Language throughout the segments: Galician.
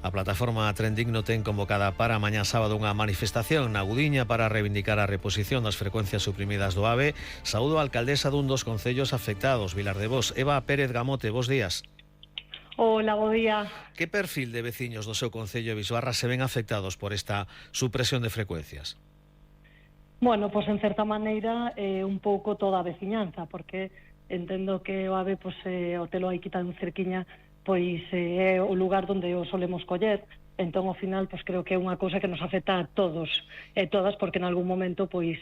A plataforma Trendigno ten convocada para mañá sábado unha manifestación na Gudiña para reivindicar a reposición das frecuencias suprimidas do AVE. Saúdo a alcaldesa dun dos concellos afectados, Vilar de Bos. Eva Pérez Gamote, bos días. Hola, bo día. Que perfil de veciños do seu concello de Bisbarra se ven afectados por esta supresión de frecuencias? Bueno, pois en certa maneira un pouco toda a veciñanza, porque entendo que o AVE, o telo aí quitado en cerquiña, pois é o lugar onde o solemos coller. Entón, ao final, pois creo que é unha cousa que nos afecta a todos e todas, porque en algún momento, pois,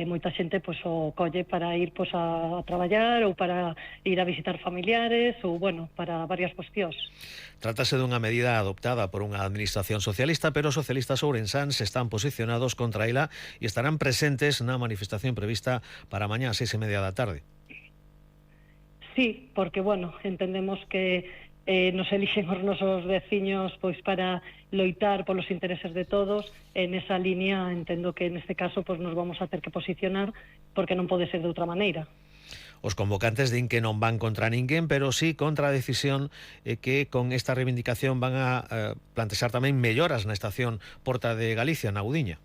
moita xente pois o colle para ir pois a traballar ou para ir a visitar familiares ou, bueno, para varias cuestións. Trátase dunha medida adoptada por unha administración socialista, pero os socialistas ourensáns están posicionados contra ela e estarán presentes na manifestación prevista para mañá a 6:30 da tarde. Sí, porque, bueno, entendemos que nos elixen os nosos veciños pois para loitar polos intereses de todos. En esa línea entendo que neste caso pois nos vamos a ter que posicionar, porque non pode ser de outra maneira. Os convocantes din que non van contra ninguén, pero sí contra a decisión que con esta reivindicación van a plantexar tamén melloras na estación Porta de Galicia, na Gudiña.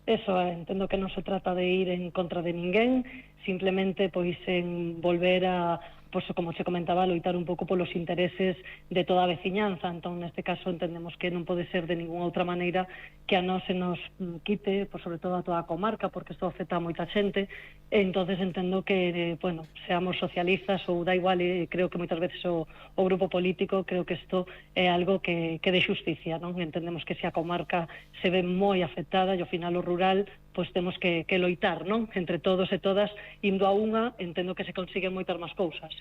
Eso entendo que non se trata de ir en contra de ninguén, simplemente pois en volver a, pois como se comentaba, loitar un pouco polos intereses de toda a veciñanza. Entón, neste caso, entendemos que non pode ser de ninguna outra maneira que a nós se nos quite, pois sobre todo a toda a comarca, porque isto afecta a moita xente. Entonces entendo que, bueno, seamos socialistas ou da igual, creo que moitas veces o grupo político, creo que isto é algo que de xusticia, non? Entendemos que se a comarca se ve moi afectada e ao final o rural, pois temos que loitar, non? Entre todos e todas, indo a unha, entendo que se consiguen moitas máis cousas.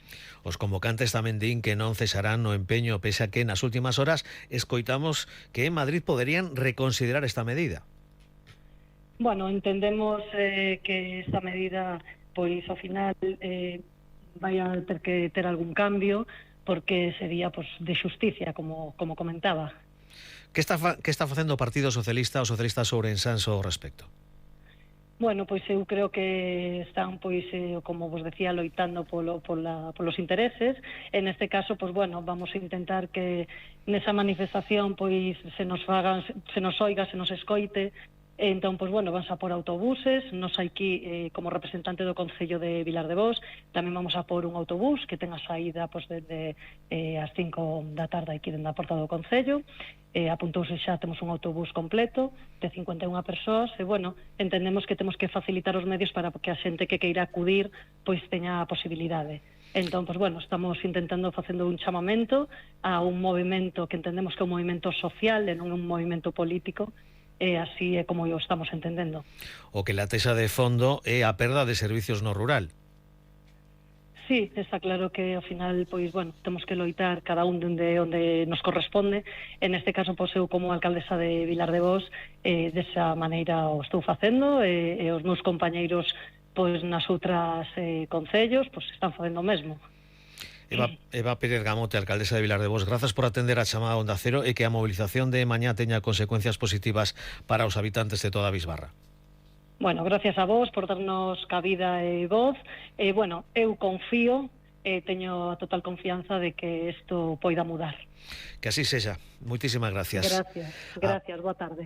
Os convocantes tamén din que non cesarán no empeño, pese a que nas últimas horas escoitamos que en Madrid poderían reconsiderar esta medida. Bueno, entendemos que esta medida, pois, ao final, vai a ter que ter algún cambio, porque sería, pois, de xusticia, como comentaba. Que está facendo o Partido Socialista, os socialistas ourensáns ao respecto? Bueno, pois eu creo que están, pois, como vos decía, loitando polos intereses. En este caso, pois, bueno, vamos a intentar que nesa manifestación, pois, se nos oiga, se nos escoite. Entón, pois, bueno, vanse a por autobuses. Nos aquí, como representante do Concello de Vilar de Bos, tamén vamos a por un autobús que ten a saída, pois, desde as 5 da tarde aquí dentro da porta do Concello. Apuntouse xa, temos un autobús completo de 51 persoas e, bueno, entendemos que temos que facilitar os medios para que a xente que queira acudir pois teña a posibilidade. Entón, pois, bueno, estamos intentando facendo un chamamento a un movimento que entendemos que é un movimento social e non un movimento político, e así é como o estamos entendendo. O que latexa de fondo é a perda de servicios no rural. Sí, está claro que ao final, pois, bueno, temos que loitar cada un onde nos corresponde. En este caso, pois, eu como alcaldesa de Vilar de Bos, desa maneira o estou facendo, e os meus compañeiros, pois, nas outras concellos, pois, están facendo o mesmo. Eva Pérez Gamote, alcaldesa de Vilar de Bos, grazas por atender a chamada Onda Cero e que a movilización de mañá teña consecuencias positivas para os habitantes de toda Bisbarra. Bueno, gracias a vos por darnos cabida e voz. Bueno, eu confío e teño a total confianza de que isto poida mudar. Que así sexa. Moitísimas gracias. Gracias. Boa tarde.